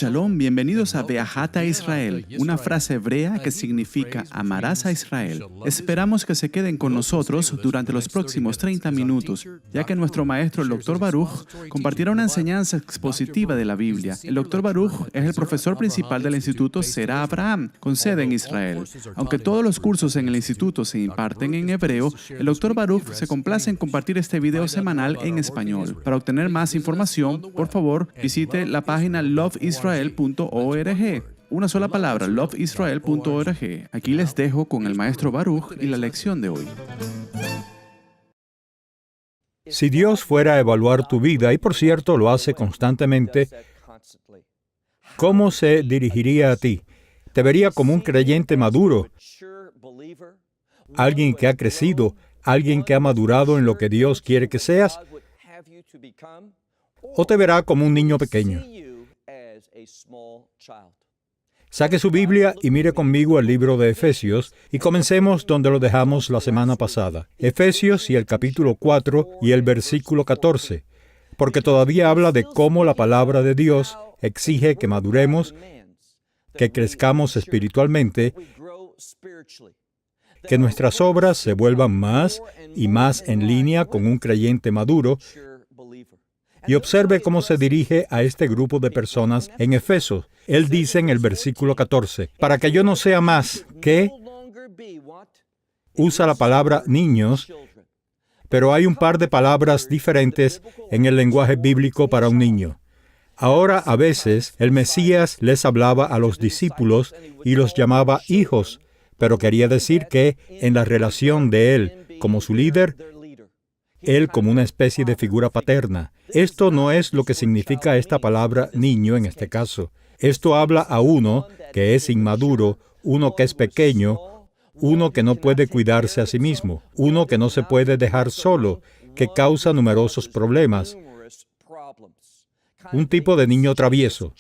Shalom, bienvenidos a Be'ahat Israel, una frase hebrea que significa amarás a Israel. Esperamos que se queden con nosotros durante los próximos 30 minutos, ya que nuestro maestro, el Dr. Baruch, compartirá una enseñanza expositiva de la Biblia. El Dr. Baruch es el profesor principal del Instituto Será Abraham, con sede en Israel. Aunque todos los cursos en el instituto se imparten en hebreo, el Dr. Baruch se complace en compartir este video semanal en español. Para obtener más información, por favor, visite la página loveisrael.org. Una sola palabra, loveisrael.org. Aquí les dejo con el maestro Baruch y la lección de hoy. Si Dios fuera a evaluar tu vida, y por cierto lo hace constantemente, ¿cómo se dirigiría a ti? ¿Te vería como un creyente maduro? ¿Alguien que ha crecido? ¿Alguien que ha madurado en lo que Dios quiere que seas? ¿O te verá como un niño pequeño? Saque su Biblia y mire conmigo el libro de Efesios y comencemos donde lo dejamos la semana pasada. Efesios y el capítulo 4 y el versículo 14, porque todavía habla de cómo la palabra de Dios exige que maduremos, que crezcamos espiritualmente, que nuestras obras se vuelvan más y más en línea con un creyente maduro. Y observe cómo se dirige a este grupo de personas en Efesios. Él dice en el versículo 14, para que yo no sea más que, usa la palabra niños, pero hay un par de palabras diferentes en el lenguaje bíblico para un niño. Ahora, a veces, el Mesías les hablaba a los discípulos y los llamaba hijos, pero quería decir que, en la relación de él como su líder, él como una especie de figura paterna. Esto no es lo que significa esta palabra niño en este caso. Esto habla a uno que es inmaduro, uno que es pequeño, uno que no puede cuidarse a sí mismo, uno que no se puede dejar solo, que causa numerosos problemas. Un tipo de niño travieso.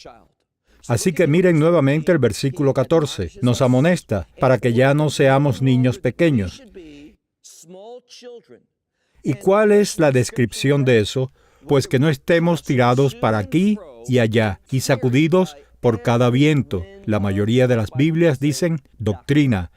Así que miren nuevamente el versículo 14. Nos amonesta para que ya no seamos niños pequeños. ¿Y cuál es la descripción de eso? Pues que no estemos tirados para aquí y allá y sacudidos por cada viento. La mayoría de las Biblias dicen doctrina,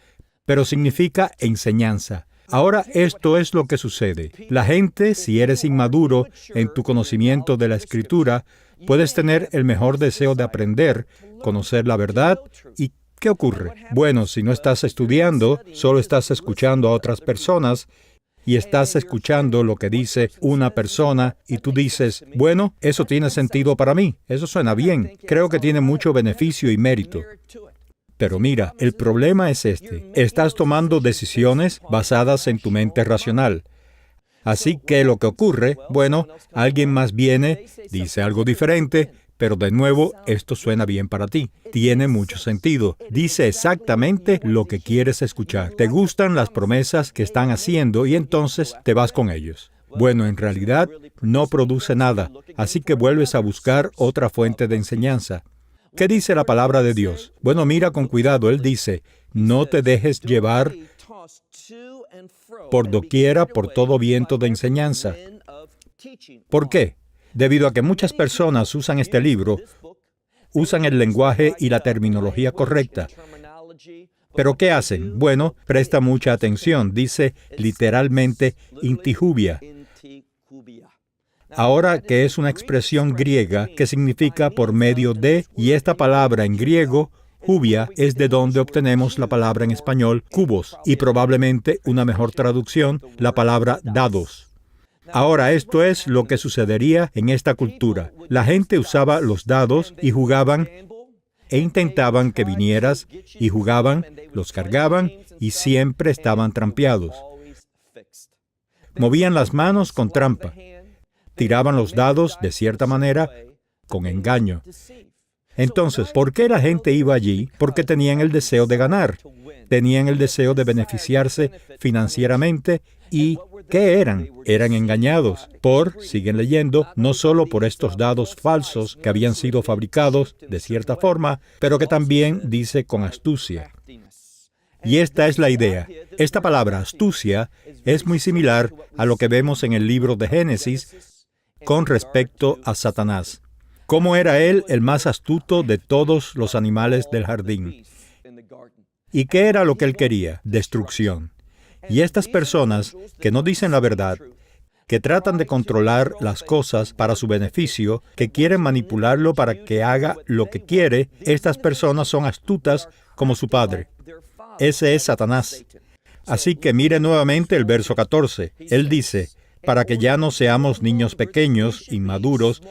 pero significa enseñanza. Ahora esto es lo que sucede. La gente, si eres inmaduro en tu conocimiento de la Escritura, puedes tener el mejor deseo de aprender, conocer la verdad y ¿qué ocurre? Bueno, si no estás estudiando, solo estás escuchando a otras personas, y estás escuchando lo que dice una persona y tú dices, bueno, eso tiene sentido para mí, eso suena bien, creo que tiene mucho beneficio y mérito. Pero mira, el problema es este, estás tomando decisiones basadas en tu mente racional. Así que lo que ocurre, bueno, alguien más viene, dice algo diferente, pero de nuevo, esto suena bien para ti. Tiene mucho sentido. Dice exactamente lo que quieres escuchar. Te gustan las promesas que están haciendo y entonces te vas con ellos. Bueno, en realidad no produce nada, así que vuelves a buscar otra fuente de enseñanza. ¿Qué dice la palabra de Dios? Bueno, mira con cuidado. Él dice, no te dejes llevar por doquiera por todo viento de enseñanza. ¿Por qué? Debido a que muchas personas usan este libro, usan el lenguaje y la terminología correcta. ¿Pero qué hacen? Bueno, presta mucha atención. Dice literalmente intihubia. Ahora que es una expresión griega que significa por medio de, y esta palabra en griego, hubia, es de donde obtenemos la palabra en español cubos, y probablemente una mejor traducción, la palabra dados. Ahora, esto es lo que sucedería en esta cultura. La gente usaba los dados y jugaban e intentaban que vinieras y jugaban, los cargaban y siempre estaban trampeados. Movían las manos con trampa. Tiraban los dados de cierta manera con engaño. Entonces, ¿por qué la gente iba allí? Porque tenían el deseo de ganar. Tenían el deseo de beneficiarse financieramente y ¿qué eran? Eran engañados siguen leyendo, no solo por estos dados falsos que habían sido fabricados de cierta forma, pero que también dice con astucia. Y esta es la idea. Esta palabra astucia es muy similar a lo que vemos en el libro de Génesis con respecto a Satanás. ¿Cómo era él el más astuto de todos los animales del jardín? ¿Y qué era lo que él quería? Destrucción. Y estas personas que no dicen la verdad, que tratan de controlar las cosas para su beneficio, que quieren manipularlo para que haga lo que quiere, estas personas son astutas como su padre. Ese es Satanás. Así que mire nuevamente el verso 14. Él dice, para que ya no seamos niños pequeños, inmaduros,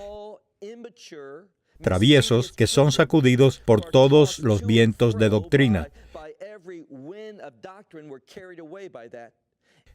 traviesos, que son sacudidos por todos los vientos de doctrina.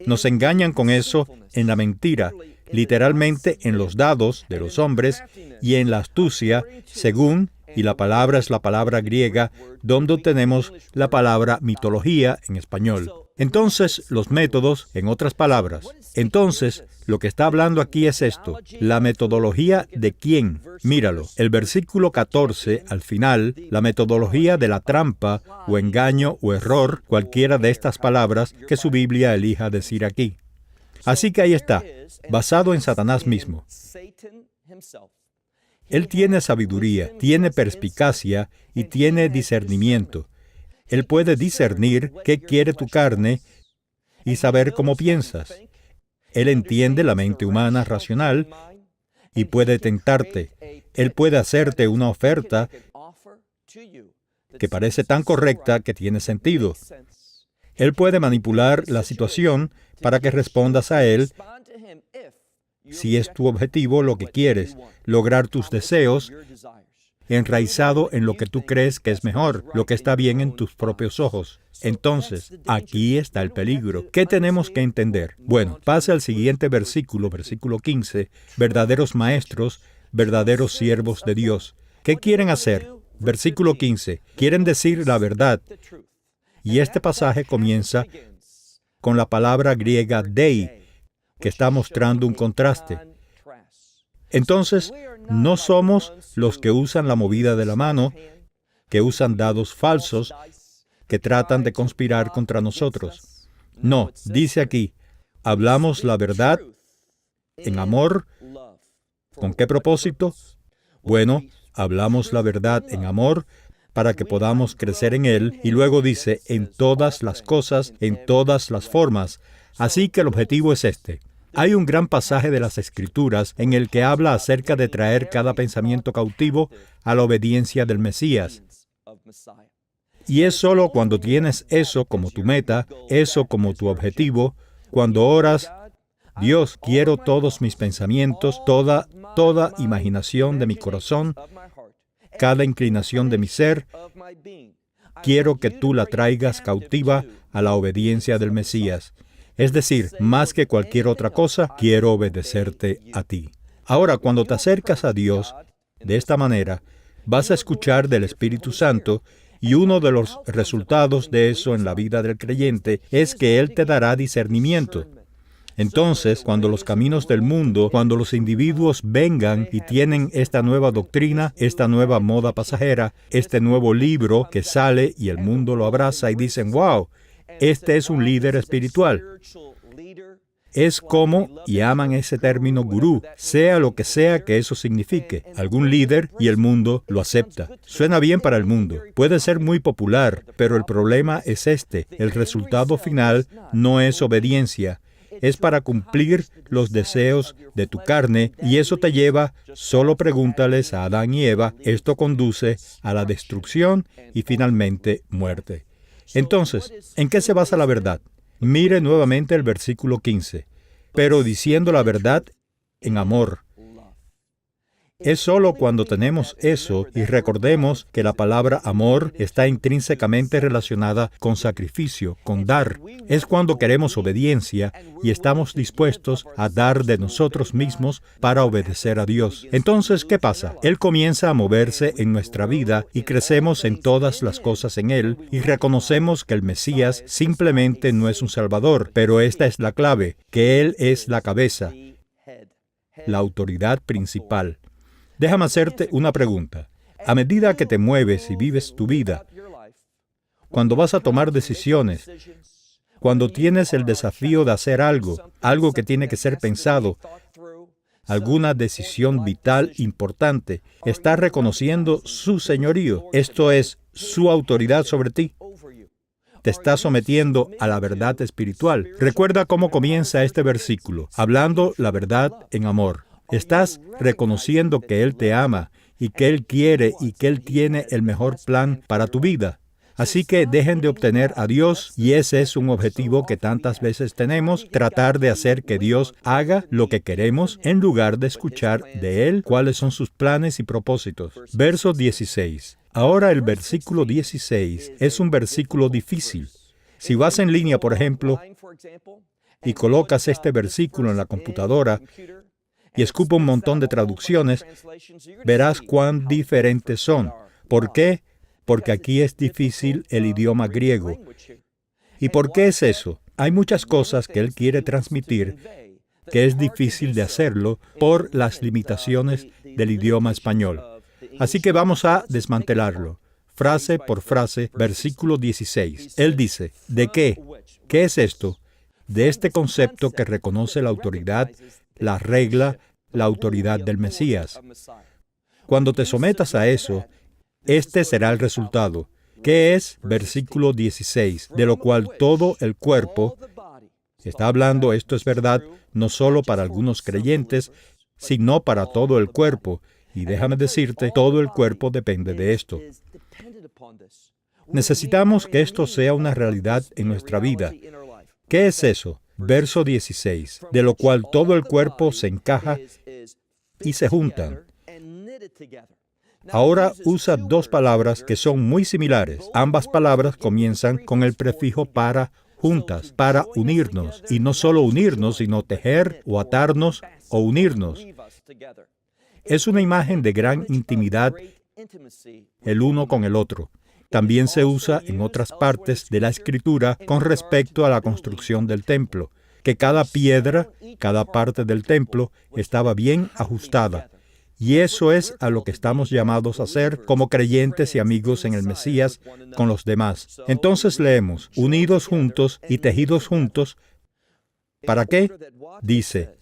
Nos engañan con eso en la mentira, literalmente en los dados de los hombres y en la astucia, según, y la palabra es la palabra griega, donde tenemos la palabra mitología en español. Entonces, los métodos, en otras palabras. Entonces, lo que está hablando aquí es esto. La metodología de quién. Míralo. El versículo 14, al final, la metodología de la trampa, o engaño, o error, cualquiera de estas palabras que su Biblia elija decir aquí. Así que ahí está, basado en Satanás mismo. Él tiene sabiduría, tiene perspicacia y tiene discernimiento. Él puede discernir qué quiere tu carne y saber cómo piensas. Él entiende la mente humana racional y puede tentarte. Él puede hacerte una oferta que parece tan correcta que tiene sentido. Él puede manipular la situación para que respondas a él si es tu objetivo lo que quieres, lograr tus deseos, enraizado en lo que tú crees que es mejor, lo que está bien en tus propios ojos. Entonces, aquí está el peligro. ¿Qué tenemos que entender? Bueno, pasa al siguiente versículo, versículo 15. Verdaderos maestros, verdaderos siervos de Dios. ¿Qué quieren hacer? Versículo 15. Quieren decir la verdad. Y este pasaje comienza con la palabra griega dei, que está mostrando un contraste. Entonces, no somos los que usan la movida de la mano, que usan dados falsos, que tratan de conspirar contra nosotros. No, dice aquí, hablamos la verdad en amor. ¿Con qué propósito? Bueno, hablamos la verdad en amor para que podamos crecer en él, y luego dice, en todas las cosas, en todas las formas. Así que el objetivo es este. Hay un gran pasaje de las Escrituras en el que habla acerca de traer cada pensamiento cautivo a la obediencia del Mesías. Y es solo cuando tienes eso como tu meta, eso como tu objetivo, cuando oras, Dios, quiero todos mis pensamientos, toda imaginación de mi corazón, cada inclinación de mi ser, quiero que tú la traigas cautiva a la obediencia del Mesías. Es decir, más que cualquier otra cosa, quiero obedecerte a ti. Ahora, cuando te acercas a Dios de esta manera, vas a escuchar del Espíritu Santo, y uno de los resultados de eso en la vida del creyente es que Él te dará discernimiento. Entonces, cuando los caminos del mundo, cuando los individuos vengan y tienen esta nueva doctrina, esta nueva moda pasajera, este nuevo libro que sale y el mundo lo abraza y dicen, wow, este es un líder espiritual. Es como, y aman ese término gurú, sea lo que sea que eso signifique, algún líder y el mundo lo acepta. Suena bien para el mundo, puede ser muy popular, pero el problema es este, el resultado final no es obediencia, es para cumplir los deseos de tu carne, y eso te lleva, solo pregúntales a Adán y Eva, esto conduce a la destrucción y finalmente muerte. Entonces, ¿en qué se basa la verdad? Mire nuevamente el versículo 15. Pero diciendo la verdad en amor. Es solo cuando tenemos eso y recordemos que la palabra amor está intrínsecamente relacionada con sacrificio, con dar. Es cuando queremos obediencia y estamos dispuestos a dar de nosotros mismos para obedecer a Dios. Entonces, ¿qué pasa? Él comienza a moverse en nuestra vida y crecemos en todas las cosas en Él y reconocemos que el Mesías simplemente no es un Salvador, pero esta es la clave, que Él es la cabeza, la autoridad principal. Déjame hacerte una pregunta. A medida que te mueves y vives tu vida, cuando vas a tomar decisiones, cuando tienes el desafío de hacer algo que tiene que ser pensado, alguna decisión vital importante, está reconociendo su señorío, esto es, su autoridad sobre ti. Te está sometiendo a la verdad espiritual. Recuerda cómo comienza este versículo, hablando la verdad en amor. Estás reconociendo que Él te ama y que Él quiere y que Él tiene el mejor plan para tu vida. Así que dejen de obtener a Dios, y ese es un objetivo que tantas veces tenemos, tratar de hacer que Dios haga lo que queremos en lugar de escuchar de Él cuáles son sus planes y propósitos. Verso 16. Ahora el versículo 16 es un versículo difícil. Si vas en línea, por ejemplo, y colocas este versículo en la computadora y escupa un montón de traducciones, verás cuán diferentes son. ¿Por qué? Porque aquí es difícil el idioma griego. ¿Y por qué es eso? Hay muchas cosas que él quiere transmitir que es difícil de hacerlo por las limitaciones del idioma español. Así que vamos a desmantelarlo. Frase por frase, versículo 16. Él dice, ¿de qué? ¿Qué es esto? De este concepto que reconoce la autoridad, la regla, la autoridad del Mesías. Cuando te sometas a eso, este será el resultado. ¿Qué es? Versículo 16. De lo cual todo el cuerpo, está hablando, esto es verdad, no solo para algunos creyentes, sino para todo el cuerpo. Y déjame decirte, todo el cuerpo depende de esto. Necesitamos que esto sea una realidad en nuestra vida. ¿Qué es eso? Verso 16. De lo cual todo el cuerpo se encaja y se juntan. Ahora usa dos palabras que son muy similares. Ambas palabras comienzan con el prefijo para, juntas, para unirnos. Y no solo unirnos, sino tejer o atarnos o unirnos. Es una imagen de gran intimidad el uno con el otro. También se usa en otras partes de la Escritura con respecto a la construcción del templo, que cada piedra, cada parte del templo estaba bien ajustada. Y eso es a lo que estamos llamados a hacer como creyentes y amigos en el Mesías con los demás. Entonces leemos, unidos juntos y tejidos juntos. ¿Para qué? Dice,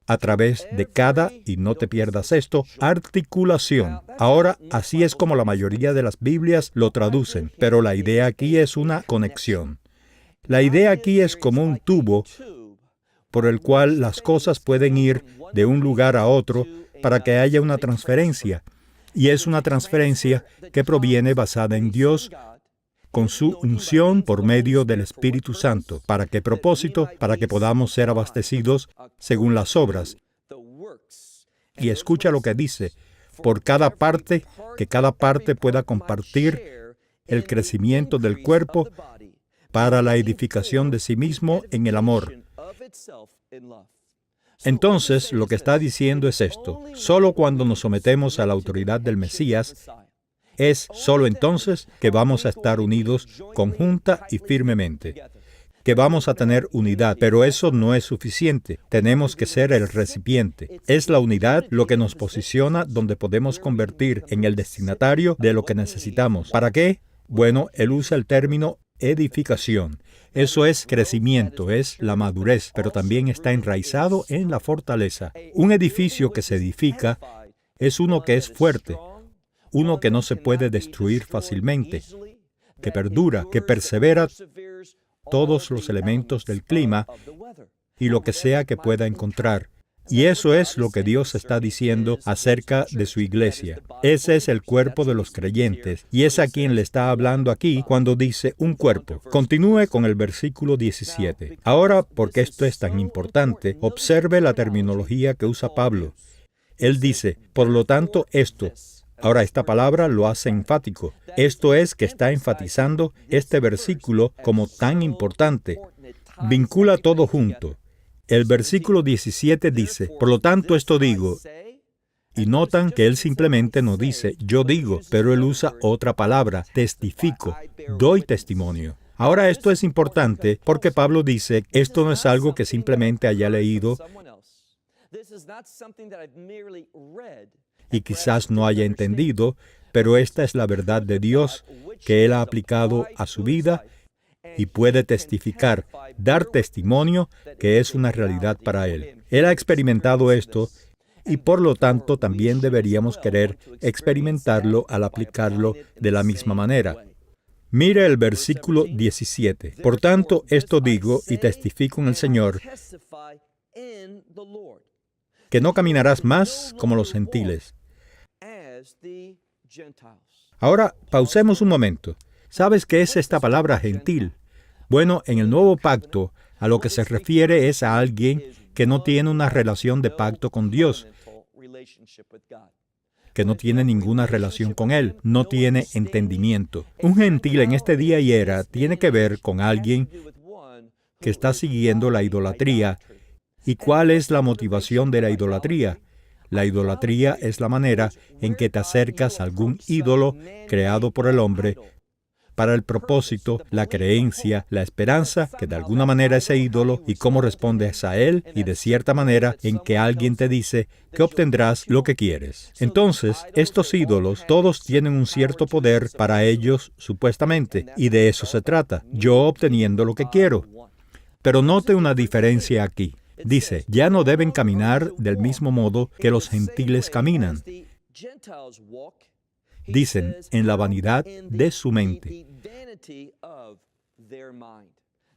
a través de cada, y no te pierdas esto, articulación. Ahora, así es como la mayoría de las Biblias lo traducen, pero la idea aquí es una conexión. La idea aquí es como un tubo por el cual las cosas pueden ir de un lugar a otro para que haya una transferencia. Y es una transferencia que proviene basada en Dios con su unción por medio del Espíritu Santo. ¿Para qué propósito? Para que podamos ser abastecidos según las obras. Y escucha lo que dice, por cada parte, que cada parte pueda compartir el crecimiento del cuerpo para la edificación de sí mismo en el amor. Entonces, lo que está diciendo es esto. Solo cuando nos sometemos a la autoridad del Mesías, es solo entonces que vamos a estar unidos conjunta y firmemente, que vamos a tener unidad, pero eso no es suficiente. Tenemos que ser el recipiente. Es la unidad lo que nos posiciona donde podemos convertir en el destinatario de lo que necesitamos. ¿Para qué? Bueno, él usa el término edificación. Eso es crecimiento, es la madurez, pero también está enraizado en la fortaleza. Un edificio que se edifica es uno que es fuerte, uno que no se puede destruir fácilmente, que perdura, que persevera todos los elementos del clima y lo que sea que pueda encontrar. Y eso es lo que Dios está diciendo acerca de su iglesia. Ese es el cuerpo de los creyentes, y es a quien le está hablando aquí cuando dice un cuerpo. Continúe con el versículo 17. Ahora, porque esto es tan importante, observe la terminología que usa Pablo. Él dice, por lo tanto, esto. Ahora, esta palabra lo hace enfático. Esto es que está enfatizando este versículo como tan importante. Vincula todo junto. El versículo 17 dice, por lo tanto esto digo, y notan que él simplemente no dice, yo digo, pero él usa otra palabra, testifico, doy testimonio. Ahora esto es importante porque Pablo dice, esto no es algo que simplemente haya leído y quizás no haya entendido, pero esta es la verdad de Dios que él ha aplicado a su vida y puede testificar, dar testimonio que es una realidad para él. Él ha experimentado esto y por lo tanto también deberíamos querer experimentarlo al aplicarlo de la misma manera. Mire el versículo 17. Por tanto, esto digo y testifico en el Señor, que no caminarás más como los gentiles. Ahora, pausemos un momento. ¿Sabes qué es esta palabra gentil? Bueno, en el Nuevo Pacto, a lo que se refiere es a alguien que no tiene una relación de pacto con Dios, que no tiene ninguna relación con Él, no tiene entendimiento. Un gentil en este día y era tiene que ver con alguien que está siguiendo la idolatría. ¿Y cuál es la motivación de la idolatría? La idolatría es la manera en que te acercas a algún ídolo creado por el hombre para el propósito, la creencia, la esperanza, que de alguna manera ese ídolo y cómo respondes a él, y de cierta manera en que alguien te dice que obtendrás lo que quieres. Entonces, estos ídolos todos tienen un cierto poder para ellos, supuestamente, y de eso se trata, yo obteniendo lo que quiero. Pero note una diferencia aquí. Dice, ya no deben caminar del mismo modo que los gentiles caminan. Dicen, en la vanidad de su mente.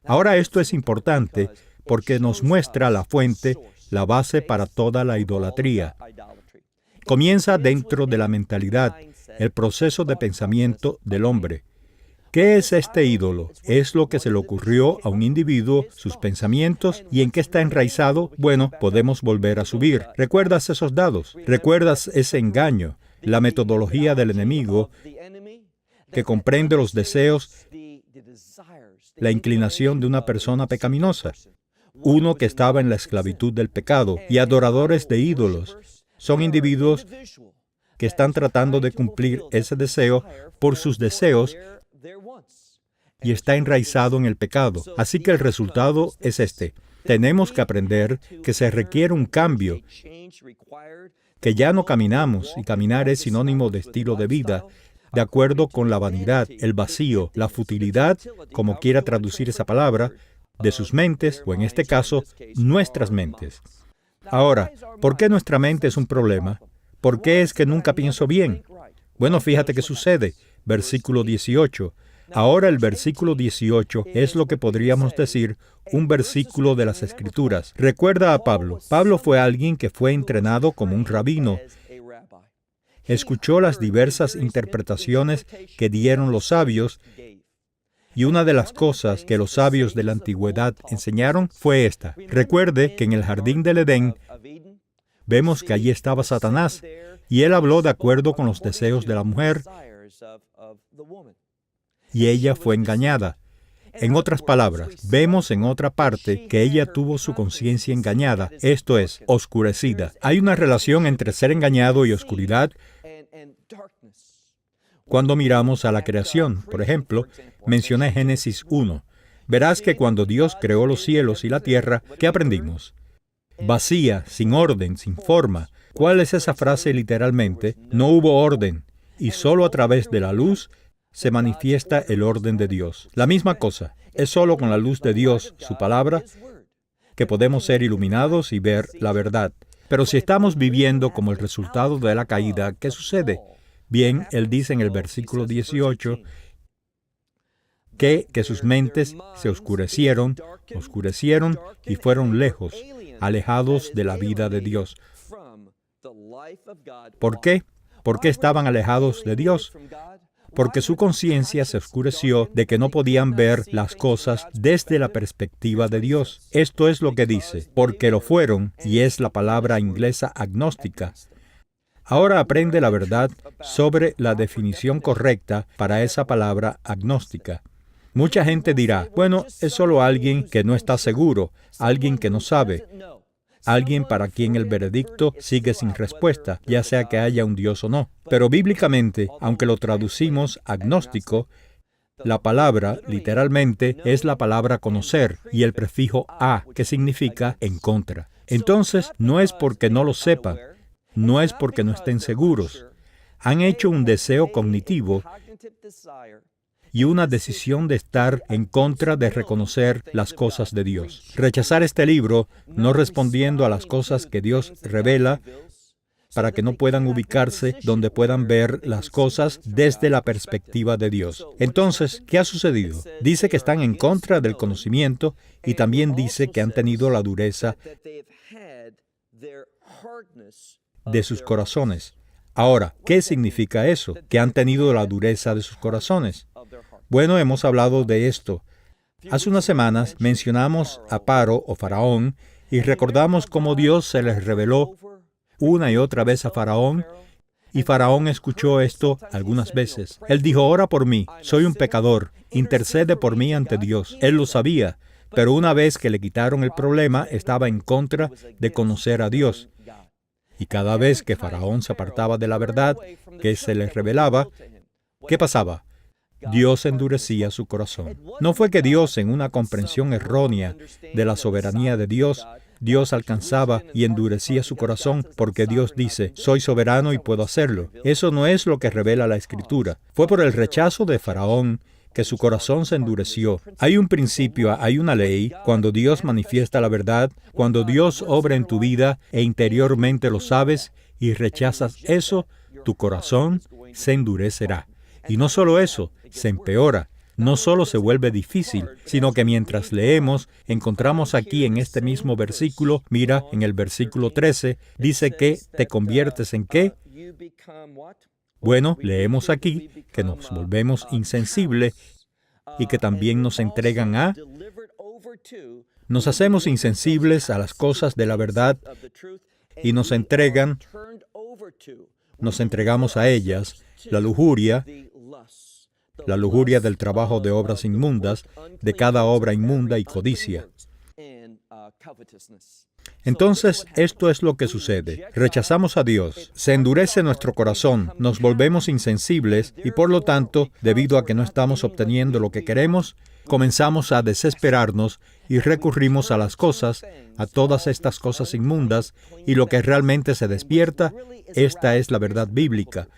Ahora esto es importante porque nos muestra la fuente, la base para toda la idolatría. Comienza dentro de la mentalidad, el proceso de pensamiento del hombre. ¿Qué es este ídolo? Es lo que se le ocurrió a un individuo, sus pensamientos, y en qué está enraizado. Bueno, podemos volver a subir. ¿Recuerdas esos dados? ¿Recuerdas ese engaño? La metodología del enemigo que comprende los deseos, la inclinación de una persona pecaminosa, uno que estaba en la esclavitud del pecado, y adoradores de ídolos. Son individuos que están tratando de cumplir ese deseo por sus deseos y está enraizado en el pecado. Así que el resultado es este. Tenemos que aprender que se requiere un cambio, que ya no caminamos, y caminar es sinónimo de estilo de vida, de acuerdo con la vanidad, el vacío, la futilidad, como quiera traducir esa palabra, de sus mentes, o en este caso, nuestras mentes. Ahora, ¿por qué nuestra mente es un problema? ¿Por qué es que nunca pienso bien? Bueno, fíjate qué sucede. Versículo 18. Ahora el versículo 18 es lo que podríamos decir un versículo de las Escrituras. Recuerda a Pablo. Pablo fue alguien que fue entrenado como un rabino. Escuchó las diversas interpretaciones que dieron los sabios, y una de las cosas que los sabios de la antigüedad enseñaron fue esta. Recuerde que en el jardín del Edén vemos que allí estaba Satanás, y él habló de acuerdo con los deseos de la mujer, y ella fue engañada. En otras palabras, vemos en otra parte que ella tuvo su conciencia engañada, esto es, oscurecida. Hay una relación entre ser engañado y oscuridad cuando miramos a la creación. Por ejemplo, mencioné Génesis 1. Verás que cuando Dios creó los cielos y la tierra, ¿qué aprendimos? Vacía, sin orden, sin forma. ¿Cuál es esa frase literalmente? No hubo orden, y solo a través de la luz se manifiesta el orden de Dios. La misma cosa, es solo con la luz de Dios, su palabra, que podemos ser iluminados y ver la verdad. Pero si estamos viviendo como el resultado de la caída, ¿qué sucede? Bien, él dice en el versículo 18 que sus mentes se oscurecieron y fueron lejos, alejados de la vida de Dios. ¿Por qué? ¿Por qué estaban alejados de Dios? Porque su conciencia se oscureció de que no podían ver las cosas desde la perspectiva de Dios. Esto es lo que dice, porque lo fueron, y es la palabra inglesa agnóstica. Ahora aprende la verdad sobre la definición correcta para esa palabra agnóstica. Mucha gente dirá, bueno, es solo alguien que no está seguro, alguien que no sabe, alguien para quien el veredicto sigue sin respuesta, ya sea que haya un Dios o no. Pero bíblicamente, aunque lo traducimos agnóstico, la palabra, literalmente, es la palabra conocer y el prefijo a, que significa en contra. Entonces, no es porque no lo sepan, no es porque no estén seguros. Han hecho un deseo cognitivo y una decisión de estar en contra de reconocer las cosas de Dios. Rechazar este libro, no respondiendo a las cosas que Dios revela, para que no puedan ubicarse donde puedan ver las cosas desde la perspectiva de Dios. Entonces, ¿qué ha sucedido? Dice que están en contra del conocimiento y también dice que han tenido la dureza de sus corazones. Ahora, ¿qué significa eso? Que han tenido la dureza de sus corazones. Bueno, hemos hablado de esto. Hace unas semanas mencionamos a Paro o Faraón y recordamos cómo Dios se les reveló una y otra vez a Faraón, y Faraón escuchó esto algunas veces. Él dijo, ora por mí, soy un pecador, intercede por mí ante Dios. Él lo sabía, pero una vez que le quitaron el problema, estaba en contra de conocer a Dios. Y cada vez que Faraón se apartaba de la verdad que se les revelaba, ¿qué pasaba? Dios endurecía su corazón. No fue que Dios, en una comprensión errónea de la soberanía de Dios alcanzaba y endurecía su corazón porque Dios dice, soy soberano y puedo hacerlo. Eso no es lo que revela la Escritura. Fue por el rechazo de Faraón que su corazón se endureció. Hay un principio, hay una ley, cuando Dios manifiesta la verdad, cuando Dios obra en tu vida e interiormente lo sabes y rechazas eso, tu corazón se endurecerá. Y no solo eso, se empeora. No solo se vuelve difícil, sino que mientras leemos, encontramos aquí en este mismo versículo, mira, en el versículo 13, dice que te conviertes en ¿qué? Bueno, leemos aquí que nos volvemos insensibles y que también nos entregan a... Nos hacemos insensibles a las cosas de la verdad y nos entregamos a ellas, la lujuria del trabajo de obras inmundas, de cada obra inmunda y codicia. Entonces, esto es lo que sucede. Rechazamos a Dios, se endurece nuestro corazón, nos volvemos insensibles y por lo tanto, debido a que no estamos obteniendo lo que queremos, comenzamos a desesperarnos y recurrimos a las cosas, a todas estas cosas inmundas, y lo que realmente se despierta, esta es la verdad bíblica.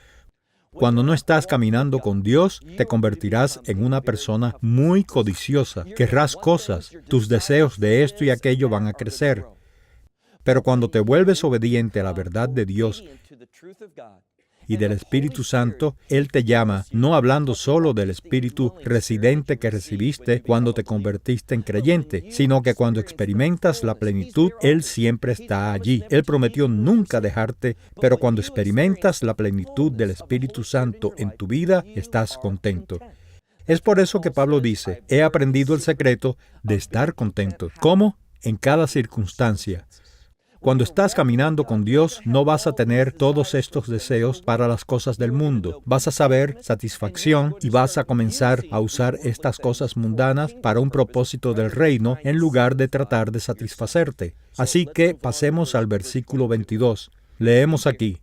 Cuando no estás caminando con Dios, te convertirás en una persona muy codiciosa. Querrás cosas, tus deseos de esto y aquello van a crecer. Pero cuando te vuelves obediente a la verdad de Dios y del Espíritu Santo, Él te llama, no hablando solo del Espíritu residente que recibiste cuando te convertiste en creyente, sino que cuando experimentas la plenitud, Él siempre está allí. Él prometió nunca dejarte, pero cuando experimentas la plenitud del Espíritu Santo en tu vida, estás contento. Es por eso que Pablo dice, he aprendido el secreto de estar contento. ¿Cómo? En cada circunstancia. Cuando estás caminando con Dios, no vas a tener todos estos deseos para las cosas del mundo. Vas a saber satisfacción y vas a comenzar a usar estas cosas mundanas para un propósito del reino en lugar de tratar de satisfacerte. Así que pasemos al versículo 22. Leemos aquí,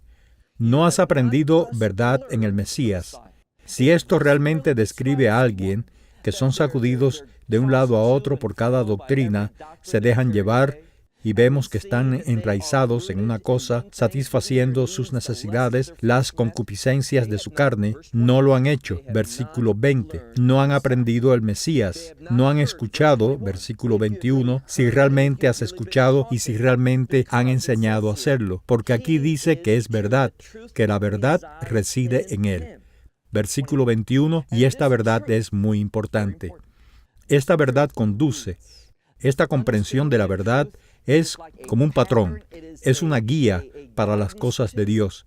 no has aprendido verdad en el Mesías. Si esto realmente describe a alguien que son sacudidos de un lado a otro por cada doctrina, se dejan llevar y vemos que están enraizados en una cosa, satisfaciendo sus necesidades, las concupiscencias de su carne, no lo han hecho. Versículo 20. No han aprendido el Mesías. No han escuchado. Versículo 21. Si realmente has escuchado y si realmente han enseñado a hacerlo. Porque aquí dice que es verdad, que la verdad reside en Él. Versículo 21. Y esta verdad es muy importante. Esta verdad conduce. Esta comprensión de la verdad es como un patrón, es una guía para las cosas de Dios.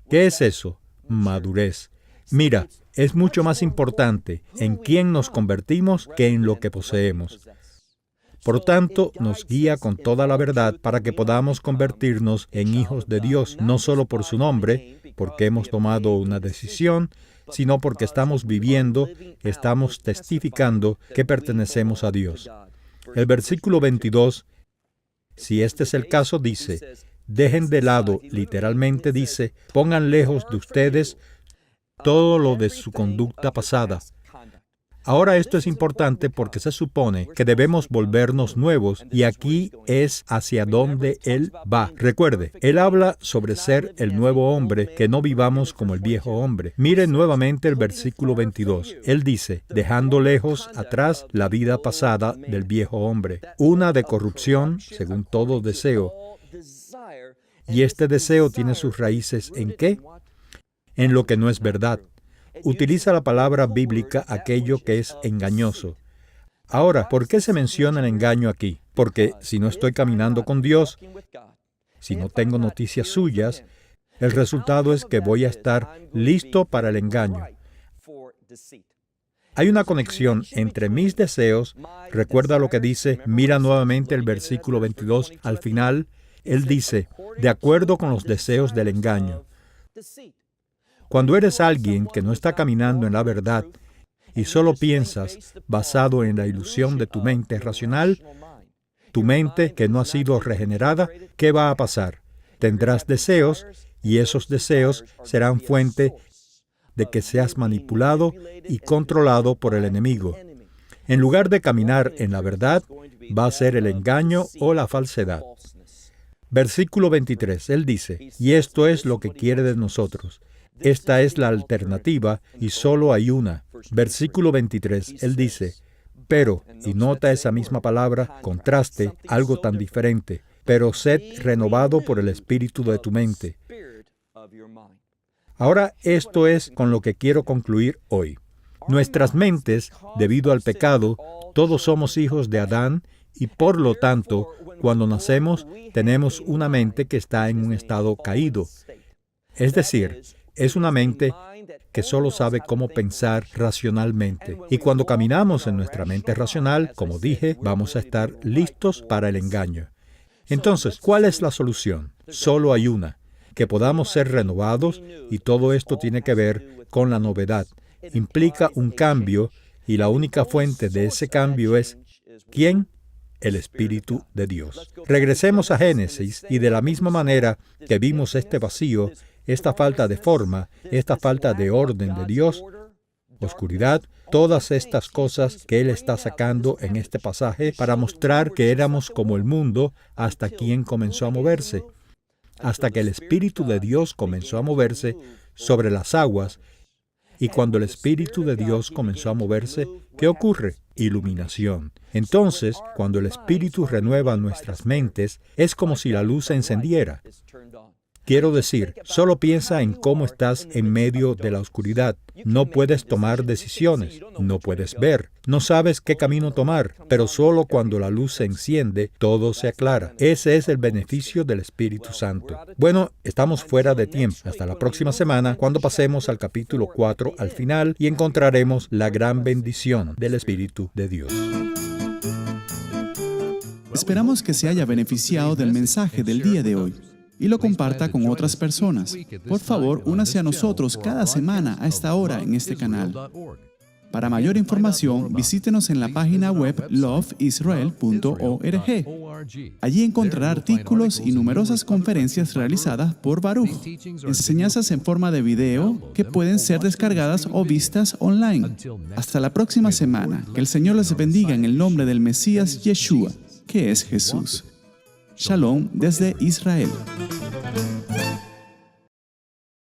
¿Qué es eso? Madurez. Mira, es mucho más importante en quién nos convertimos que en lo que poseemos. Por tanto, nos guía con toda la verdad para que podamos convertirnos en hijos de Dios, no solo por su nombre, porque hemos tomado una decisión, sino porque estamos viviendo, estamos testificando que pertenecemos a Dios. El versículo 22, si este es el caso, dice, dejen de lado, literalmente dice, pongan lejos de ustedes todo lo de su conducta pasada. Ahora esto es importante porque se supone que debemos volvernos nuevos y aquí es hacia donde Él va. Recuerde, Él habla sobre ser el nuevo hombre, que no vivamos como el viejo hombre. Mire nuevamente el versículo 22. Él dice, dejando lejos atrás la vida pasada del viejo hombre, una de corrupción según todo deseo. Y este deseo tiene sus raíces ¿en qué? En lo que no es verdad. Utiliza la palabra bíblica aquello que es engañoso. Ahora, ¿por qué se menciona el engaño aquí? Porque si no estoy caminando con Dios, si no tengo noticias suyas, el resultado es que voy a estar listo para el engaño. Hay una conexión entre mis deseos. Recuerda lo que dice, mira nuevamente el versículo 22 al final. Él dice, de acuerdo con los deseos del engaño. Cuando eres alguien que no está caminando en la verdad y solo piensas basado en la ilusión de tu mente racional, tu mente que no ha sido regenerada, ¿qué va a pasar? Tendrás deseos y esos deseos serán fuente de que seas manipulado y controlado por el enemigo. En lugar de caminar en la verdad, va a ser el engaño o la falsedad. Versículo 23, él dice, y esto es lo que quiere de nosotros. Esta es la alternativa y solo hay una. Versículo 23, él dice, pero, y nota esa misma palabra, contraste, algo tan diferente, pero sed renovado por el espíritu de tu mente. Ahora, esto es con lo que quiero concluir hoy. Nuestras mentes, debido al pecado, todos somos hijos de Adán y por lo tanto, cuando nacemos, tenemos una mente que está en un estado caído. Es decir, es una mente que solo sabe cómo pensar racionalmente. Y cuando caminamos en nuestra mente racional, como dije, vamos a estar listos para el engaño. Entonces, ¿cuál es la solución? Solo hay una, que podamos ser renovados, y todo esto tiene que ver con la novedad. Implica un cambio, y la única fuente de ese cambio es, ¿quién? El Espíritu de Dios. Regresemos a Génesis, y de la misma manera que vimos este vacío, esta falta de forma, esta falta de orden de Dios, oscuridad, todas estas cosas que Él está sacando en este pasaje para mostrar que éramos como el mundo hasta quien comenzó a moverse, hasta que el Espíritu de Dios comenzó a moverse sobre las aguas. Y cuando el Espíritu de Dios comenzó a moverse, ¿qué ocurre? Iluminación. Entonces, cuando el Espíritu renueva nuestras mentes, es como si la luz se encendiera. Quiero decir, solo piensa en cómo estás en medio de la oscuridad. No puedes tomar decisiones, no puedes ver, no sabes qué camino tomar, pero solo cuando la luz se enciende, todo se aclara. Ese es el beneficio del Espíritu Santo. Bueno, estamos fuera de tiempo. Hasta la próxima semana, cuando pasemos al capítulo 4 al final y encontraremos la gran bendición del Espíritu de Dios. Esperamos que se haya beneficiado del mensaje del día de hoy y lo comparta con otras personas. Por favor, únase a nosotros cada semana a esta hora en este canal. Para mayor información, visítenos en la página web loveisrael.org. Allí encontrará artículos y numerosas conferencias realizadas por Baruch, enseñanzas en forma de video que pueden ser descargadas o vistas online. Hasta la próxima semana. Que el Señor les bendiga en el nombre del Mesías Yeshua, que es Jesús. Shalom desde Israel.